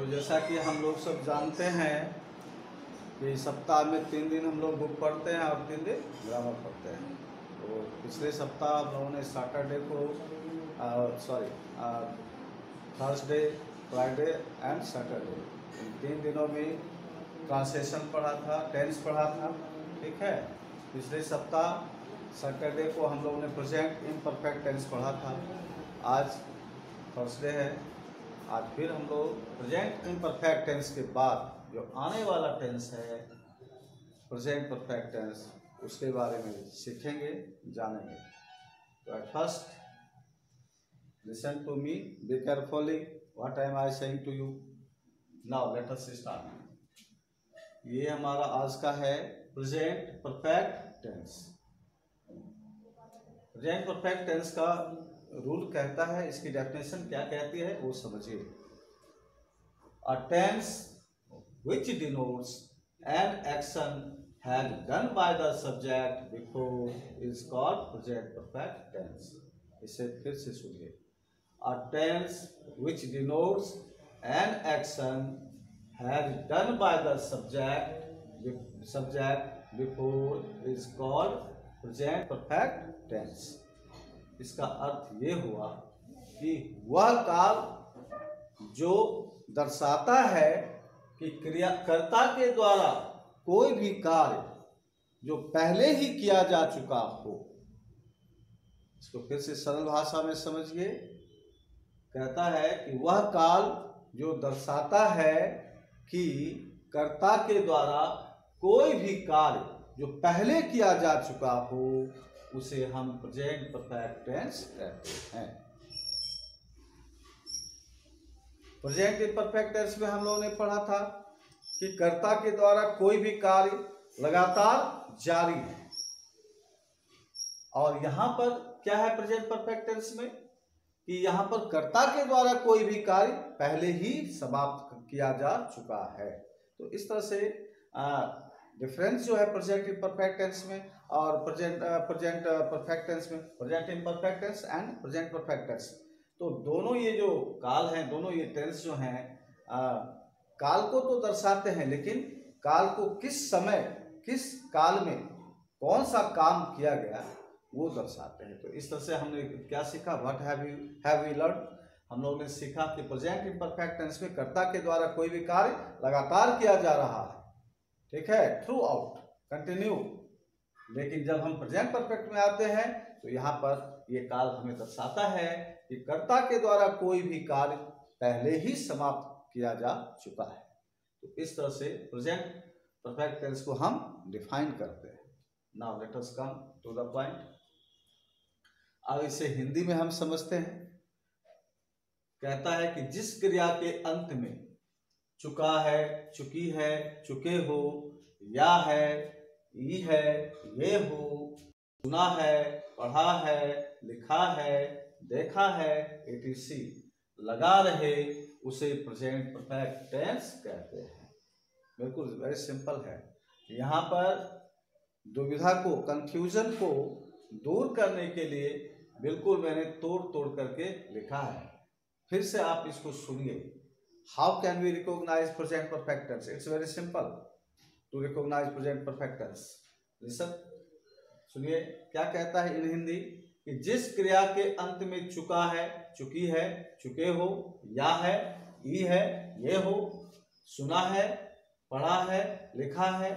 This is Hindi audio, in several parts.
जैसा कि हम लोग सब जानते हैं कि सप्ताह में 3 दिन हम लोग बुक पढ़ते हैं और 3 दिन ग्रामर पढ़ते हैं। तो पिछले सप्ताह हम लोगों ने सैटरडे को थर्सडे, फ्राइडे एंड सैटरडे इन 3 दिनों में ट्रांसलेशन पढ़ा था, टेंस पढ़ा था। ठीक है। पिछले सप्ताह सैटरडे को हम लोगों ने प्रेजेंट इम्परफेक्ट टेंस पढ़ा था। आज थर्सडे है। आज फिर हम लोग प्रेजेंट इम्परफेक्ट टेंस के बाद जो आने वाला टेंस है प्रेजेंट परफेक्ट टेंस, उसके बारे में सीखेंगे, जानेंगे। तो at first listen to me, be carefully what am I saying to you. Now let us start. ये हमारा आज का है present perfect tense. Present perfect tense का रूल कहता है, इसकी डेफिनेशन क्या कहती है वो समझिए। A tense which denotes an action had done by the subject before is called present perfect tense। इसे फिर से सुनिए। A tense which denotes an action had done by the subject before is called present perfect tense। इसका अर्थ ये हुआ कि वह काल जो दर्शाता है कि क्रियाकर्ता के द्वारा कोई भी कार्य जो पहले ही किया जा चुका हो। इसको फिर से सरल भाषा में समझिए। कहता है कि वह काल जो दर्शाता है कि कर्ता के द्वारा कोई भी कार्य जो पहले किया जा चुका हो, उसे हम प्रेजेंट परफेक्ट टेंस कहते हैं। प्रेजेंट इम्परफेक्ट टेंस में हम लोगों ने पढ़ा था कि कर्ता के द्वारा कोई भी कार्य लगातार जारी है। और यहां पर क्या है प्रेजेंट परफेक्ट टेंस में कि यहां पर कर्ता के द्वारा कोई भी कार्य पहले ही समाप्त किया जा चुका है। तो इस तरह से डिफरेंस जो है प्रेजेंट इम्परफेक्ट टेंस में और प्रेजेंट परफेक्ट टेंस में, present imperfect tense and present perfect tense. तो दोनों ये जो काल हैं, दोनों ये टेंस जो हैं, काल को तो दर्शाते हैं, लेकिन काल को किस समय, किस काल में कौन सा काम किया गया वो दर्शाते हैं। तो इस तरह से हमने क्या सीखा, व्हाट हैव वी लर्न। हम लोगों ने सीखा कि प्रेजेंट इम्परफेक्ट टेंस में कर्ता के द्वारा कोई भी कार्य लगातार किया जा रहा है, ठीक है, थ्रू आउट, कंटिन्यू। लेकिन जब हम प्रेजेंट परफेक्ट में आते हैं तो यहाँ पर ये काल हमें दर्शाता है कि कर्ता के द्वारा कोई भी कार्य पहले ही समाप्त किया जा चुका है। तो इस तरह से प्रेजेंट परफेक्ट टेंस को हम डिफाइन करते हैं। Now let us come to the point. अब इसे हिंदी में हम समझते हैं। कहता है कि जिस क्रिया के अंत में चुका है, चुकी है, चुके हो, या है, ई है, ये हो, सुना है, पढ़ा है, लिखा है, देखा है, etc लगा रहे, उसे प्रेजेंट परफेक्ट टेंस कहते हैं। बिल्कुल वेरी सिंपल है। यहाँ पर दुविधा को, कंफ्यूजन को दूर करने के लिए बिल्कुल मैंने तोड़ करके लिखा है। फिर से आप इसको सुनिए। How can we recognise present perfect tense? It's very simple to recognise present perfect tense. Listen, सुनिए क्या कहता है इन हिंदी कि जिस क्रिया के अंत में चुका है, चुकी है, चुके हो, या है, ई है, ये हो, सुना है, पढ़ा है, लिखा है,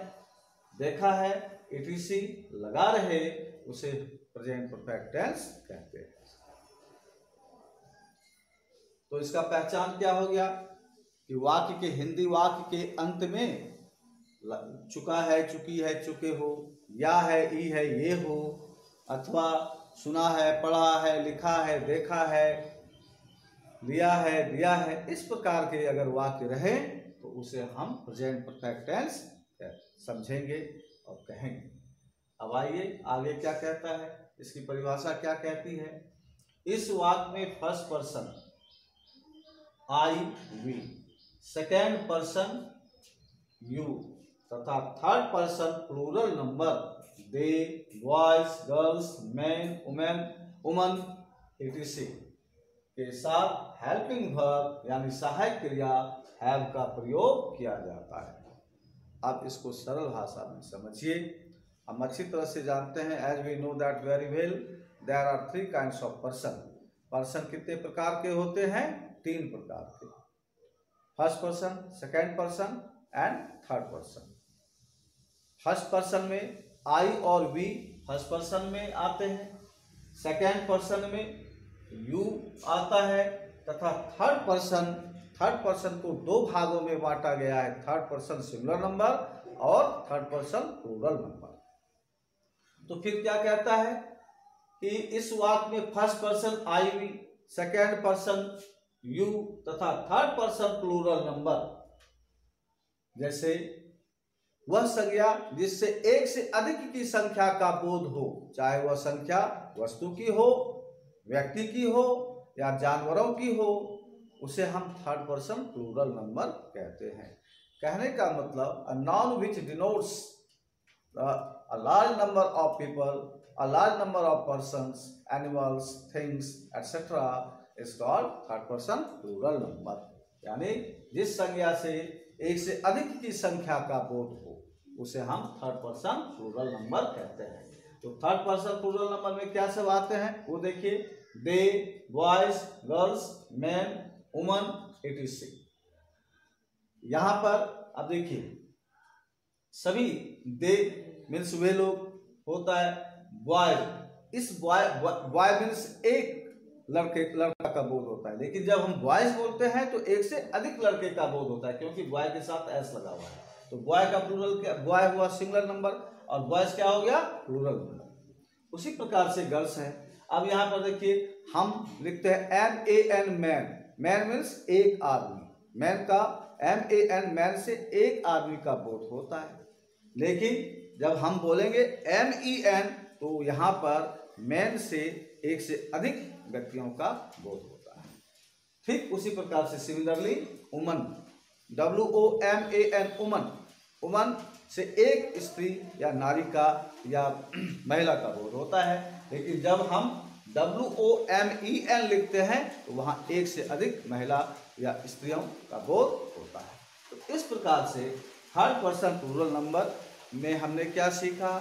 देखा है, etc लगा रहे, उसे प्रेजेंट परफेक्ट टेंस कहते हैं। तो इसका पहचान क्या हो गया कि वाक्य के, हिंदी वाक्य के अंत में चुका है, चुकी है, चुके हो, या है, ई है, ये हो, अथवा सुना है, पढ़ा है, लिखा है, देखा है, लिया है, दिया है, इस प्रकार के अगर वाक्य रहे तो उसे हम प्रेजेंट परफेक्ट टेंस समझेंगे और कहेंगे। अब आइए आगे क्या कहता है, इसकी परिभाषा क्या कहती है। इस वाक्य में first person I, we, second person you तथा third person plural number they, boys, girls, man, woman, etc के साथ हेल्पिंग वर्ब यानी सहायक क्रिया हैव का प्रयोग किया जाता है। आप इसको सरल भाषा में समझिए। हम अच्छी तरह से जानते हैं, as we know that very well, there are 3 kinds of person. Person कितने प्रकार के होते हैं? 3 प्रकार के। First person, second person and third person. First person में आई और वी फर्स्ट पर्सन में आते हैं, सेकेंड पर्सन में यू आता है, तथा थर्ड पर्सन को 2 भागों में बांटा गया है, थर्ड पर्सन सिंगुलर नंबर और थर्ड पर्सन प्लूरल नंबर। तो फिर क्या कहता है कि इस वाक्य में first person I we, second person you तथा थर्ड पर्सन प्लूरल नंबर, जैसे वह संज्ञा जिससे एक से अधिक की संख्या का बोध हो, चाहे वह संख्या वस्तु की हो, व्यक्ति की हो या जानवरों की हो, उसे हम थर्ड पर्सन प्लूरल नंबर कहते हैं। कहने का मतलब a noun which denotes a large number of people, a large number of persons, animals, things etcetera is called third person plural number. यानी जिस संज्ञा से एक से अधिक की संख्या का बोध हो, उसे हम थर्ड पर्सन प्लूरल नंबर कहते हैं। तो थर्ड पर्सन प्लूरल नंबर में क्या सब आते हैं वो देखिए, they, boys, girls, man, woman, etc। यहां पर अब देखिए, सभी दे मीन्स वे लोग होता है, बॉय, इस बॉय मीन्स एक लड़का का बोध होता है, लेकिन जब हम बॉयज बोलते हैं तो एक से अधिक लड़के का बोध होता है, क्योंकि बॉय के साथ एस लगा हुआ है। तो बॉय का प्लूरल क्या? बॉय हुआ सिंगुलर नंबर और बॉयज क्या हो गया? Plural number. उसी प्रकार से गर्ल्स है। अब यहाँ पर देखिए, हम लिखते हैं MAN मैन, मैन मीन्स एक आदमी, मैन का MAN मैन से एक आदमी का बोध होता है, लेकिन जब हम बोलेंगे MEN तो यहाँ पर मैन से एक से अधिक व्यक्तियों का बोध होता है। ठीक उसी प्रकार से similarly woman, WOMAN woman, woman से एक स्त्री या नारी का या महिला का बोध होता है, लेकिन जब हम WOMEN लिखते हैं तो वहाँ एक से अधिक महिला या स्त्रियों का बोध होता है। तो इस प्रकार से थर्ड पर्सन प्लूरल नंबर में हमने क्या सीखा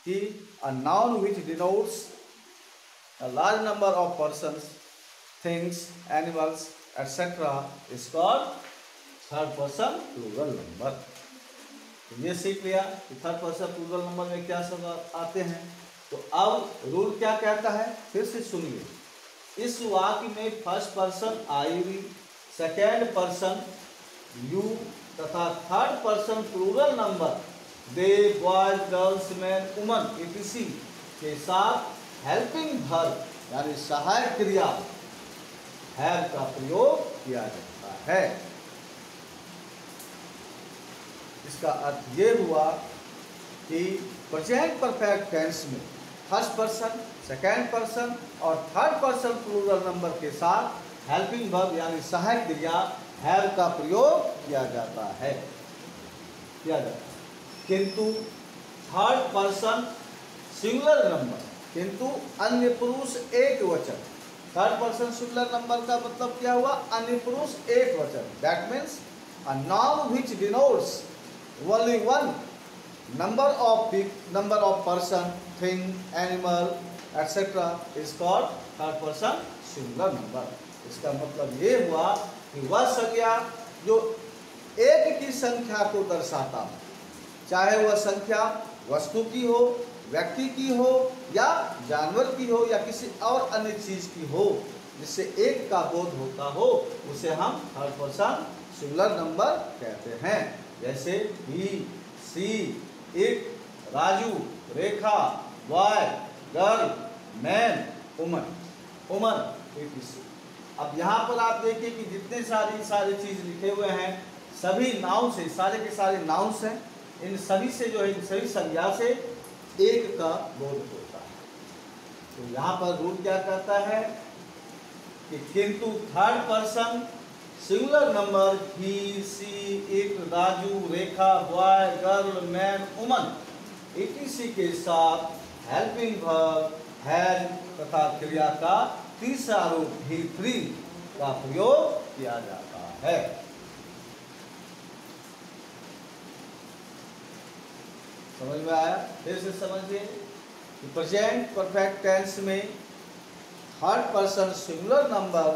कि अ noun which denotes a large number of persons, things, animals, etc. is called third person plural number। तो ये सीख लिया कि थर्ड पर्सन प्लूरल नंबर में क्या सब आते हैं। तो अब रूल क्या कहता है, फिर से सुनिए। इस वाक्य में first person I we, second person you तथा third person plural number they, boys, girls, man, woman etc के साथ हेल्पिंग वर्ब यानी सहायक क्रिया हैव का प्रयोग किया जाता है। इसका अर्थ ये हुआ कि प्रेजेंट परफेक्ट टेंस में फर्स्ट पर्सन, सेकेंड पर्सन और थर्ड पर्सन प्लूरल नंबर के साथ हेल्पिंग वर्ब यानी सहायक क्रिया हैव का प्रयोग किया जाता है, किंतु थर्ड पर्सन सिंगुलर नंबर, किंतु अन्य पुरुष एक वचन। थर्ड पर्सन सिंगुलर नंबर का मतलब क्या हुआ? अन्य पुरुष एक वचन। That means a noun which denotes only one number of person, thing, animal etcetera is called third person singular number. इसका मतलब ये हुआ कि वह संज्ञा जो एक की संख्या को दर्शाता हो, चाहे वह संख्या वस्तु की हो, व्यक्ति की हो या जानवर की हो या किसी और अन्य चीज की हो, जिससे एक का बोध होता हो, उसे हम थर्ड पर्सन सिंगुलर नंबर कहते हैं। जैसे he, she, it, Raju, Rekha, boy, girl, man, woman etc। अब यहाँ पर आप देखिए कि जितने सारी चीज लिखे हुए हैं सभी नाउन से, सारे के सारे नाउन्स हैं। इन सभी से जो है, इन सभी संज्ञा से एक का बोध होता है। तो यहाँ पर रूल क्या कहता है कि किंतु third person singular number he, she, it, Raju, Rekha, boy, girl, man, woman etc के साथ हेल्पिंग वर्ब हैज तथा क्रिया का तीसरा रूप ही, फ्री का प्रयोग किया जाता है। समझ में आया? फिर से समझिए कि प्रेजेंट परफेक्ट टेंस में थर्ड पर्सन सिंगुलर नंबर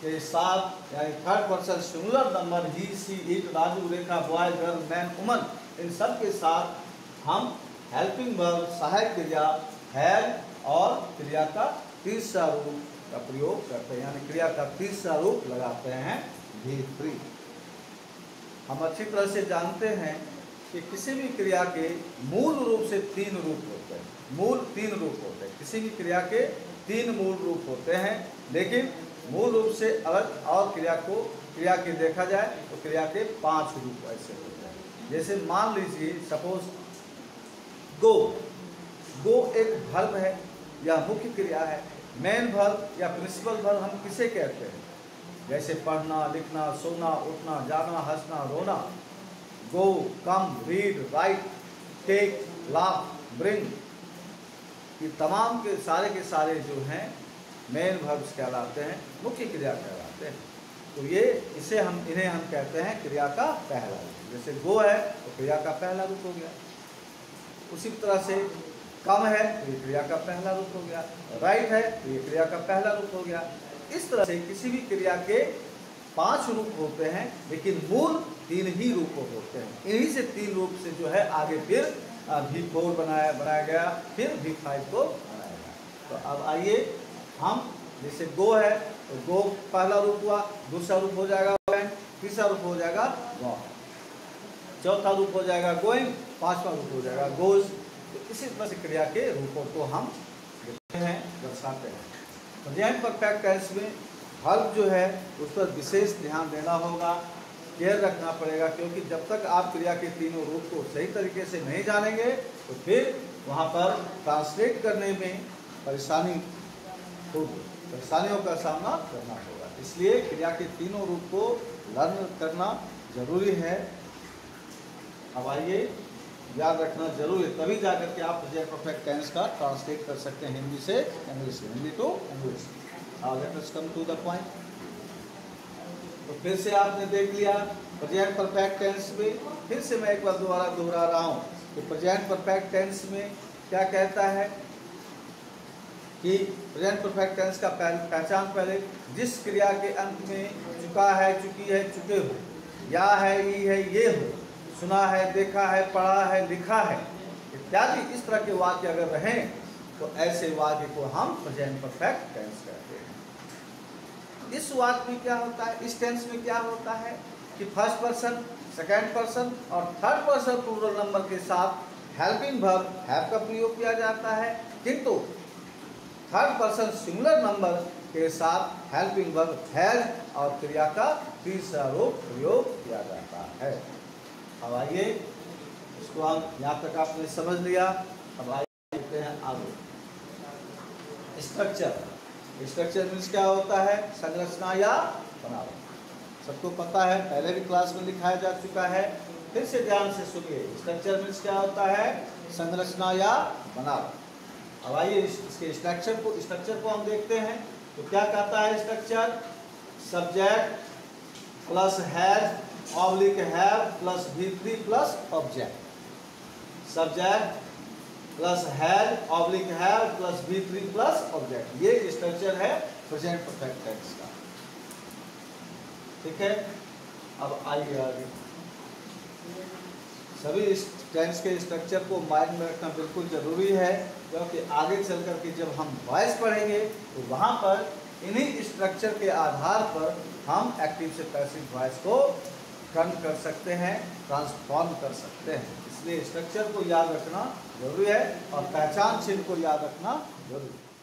के साथ, यानी third person singular number he, she, it, Raju, Rekha, boy, girl, man, woman, इन सब के साथ हम हेल्पिंग वर्ब, सहायक क्रिया, हैव और क्रिया का तीसरा रूप का प्रयोग करते हैं, यानी क्रिया का तीसरा रूप लगाते हैं भी फ्री। हम अच्छी तरह से जानते हैं कि किसी भी क्रिया के मूल रूप से तीन रूप होते हैं, मूल तीन रूप होते हैं। किसी भी क्रिया के तीन मूल रूप होते हैं, लेकिन मूल रूप से अलग और क्रिया के देखा जाए तो क्रिया के 5 रूप ऐसे होते हैं। जैसे मान लीजिए सपोज गो, गो एक वर्ब है या मुख्य क्रिया है। मेन वर्ब या प्रिंसिपल वर्ब हम किसे कहते हैं? जैसे पढ़ना, लिखना, सोना, उठना, जाना, हंसना, रोना। Go, come, read, write, take, laugh, bring, ये तमाम के सारे जो हैं मेन वर्ब्स कहलाते हैं, मुख्य क्रिया कहलाते हैं। तो ये इन्हें हम कहते हैं क्रिया का पहला रूप। जैसे गो है तो क्रिया का पहला रूप हो गया, उसी तरह से कम है तो ये क्रिया का पहला रूप हो गया, राइट है तो ये क्रिया का पहला रूप हो गया। इस तरह से किसी भी क्रिया के 5 रूप होते हैं, लेकिन मूल 3 ही रूप होते हैं। इन्हीं से 3 रूप से जो है आगे फिर V4 बनाया गया, फिर V5 को बनाया गया। तो अब आइए हम, जैसे गो है तो गो पहला रूप हुआ, दूसरा रूप हो जाएगा वेंट, तीसरा रूप हो जाएगा वॉक, चौथा रूप हो जाएगा गोइंग, पांचवा रूप हो जाएगा गोज। तो इसी तरह से क्रिया के रूपों को हम देखते हैं, दर्शाते हैं। प्रेजेंट परफेक्ट टेंस में वर्ब जो है उस पर विशेष ध्यान देना होगा, केयर रखना पड़ेगा, क्योंकि जब तक आप क्रिया के तीनों रूप को सही तरीके से नहीं जानेंगे तो फिर वहाँ पर ट्रांसलेट करने में परेशानियों का सामना करना होगा। इसलिए क्रिया के तीनों रूप को लर्न करना जरूरी है। अब आइए, याद रखना जरूरी है, तभी जाकर के आप प्रेजेंट परफेक्ट टेंस का ट्रांसलेट कर सकते हैं हिंदी से English, Hindi to English. Let us come to the point. तो फिर से आपने देख लिया प्रेजेंट परफेक्ट टेंस में, फिर से मैं एक बार दोबारा दोहरा रहा हूँ कि प्रेजेंट परफेक्ट टेंस में क्या कहता है कि प्रेजेंट परफेक्ट टेंस का पहचान पहले जिस क्रिया के अंत में चुका है, चुकी है, चुके हो, या है, ई है, ये हो, सुना है, देखा है, पढ़ा है, लिखा है इत्यादि इस तरह के वाक्य अगर रहें तो ऐसे वाक्य को हम प्रेजेंट परफेक्ट टेंस कहते हैं। इस वाक्य में क्या होता है, इस टेंस में क्या होता है कि फर्स्ट पर्सन, सेकंड पर्सन और थर्ड पर्सन प्लूरल नंबर के साथ हेल्पिंग वर्ब हैव का प्रयोग किया जाता है, किंतु थर्ड पर्सन सिंगुलर नंबर के साथ हेल्पिंग वर्ब हैज और क्रिया का तीसरा रूप प्रयोग किया जाता है। अब आइए, इसको हम यहाँ तक आपने समझ लिया। अब आइए देखते हैं आगे। स्ट्रक्चर मीन्स क्या होता है? संरचना या बनावट। सबको पता है, पहले भी क्लास में लिखाया जा चुका है, फिर से ध्यान से सुनिए। स्ट्रक्चर मीन्स क्या होता है? संरचना या बनावट। अब आइए इसके स्ट्रक्चर को हम देखते हैं। तो क्या कहता है structure? Subject plus has oblique have plus V3 plus object. Subject plus has oblique have plus V3 plus object, ये स्ट्रक्चर है प्रेजेंट परफेक्ट टेंस का। ठीक है, अब आइए आगे। सभी टेंस के स्ट्रक्चर को माइंड में रखना बिल्कुल जरूरी है, क्योंकि आगे चल करके जब हम वॉइस पढ़ेंगे तो वहाँ पर इन्हीं स्ट्रक्चर के आधार पर हम एक्टिव से पैसिव वॉइस को टर्न कर सकते हैं, ट्रांसफॉर्म कर सकते हैं। इसलिए स्ट्रक्चर को याद रखना जरूरी है और पहचान चिन्ह को याद रखना जरूरी है।